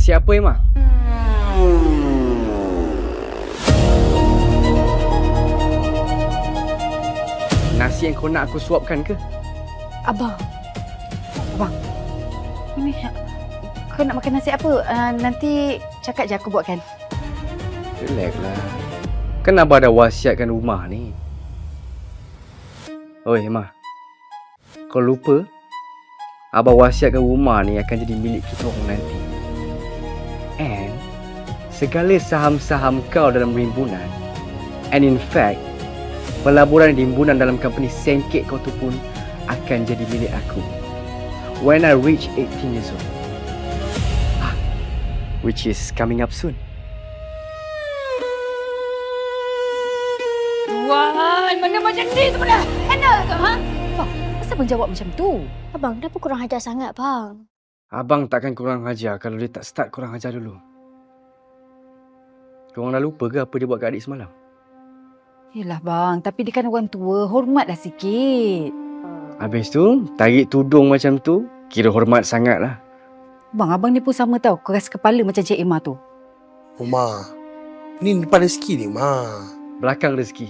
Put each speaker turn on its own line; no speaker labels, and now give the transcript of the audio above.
Nasi apa, Emma? Nasi yang kau nak aku suapkan ke?
Abang. Ini kau nak makan nasi apa? Nanti cakap je aku buatkan.
Relax lah. Kan Abah dah wasiatkan rumah ni. Oi, Emma. Kau lupa? Abah wasiatkan rumah ni akan jadi milik kita orang nanti. And segala saham-saham kau dalam rimbunan, and in fact, pelaburan rimbunan dalam company sengkek kau tu pun akan jadi milik aku when I reach 18 years old. Which is coming up soon.
Tuan, mana macam ni sebenarnya? Handle ke, ha? Abang, kenapa abang jawab macam tu?
Abang, kenapa kurang ajar sangat, bang?
Abang takkan kurang ajar kalau dia tak start kurang ajar dulu. Korang dah lupa ke apa dia buat kat adik semalam?
Yelah bang, tapi dia kan orang tua, hormatlah sikit.
Habis tu, tarik tudung macam tu, kira hormat sangat lah.
Bang, abang ni pun sama tau, keras kepala macam Cik Emma tu.
Ma, ni depan rezeki ni, Ma.
Belakang rezeki.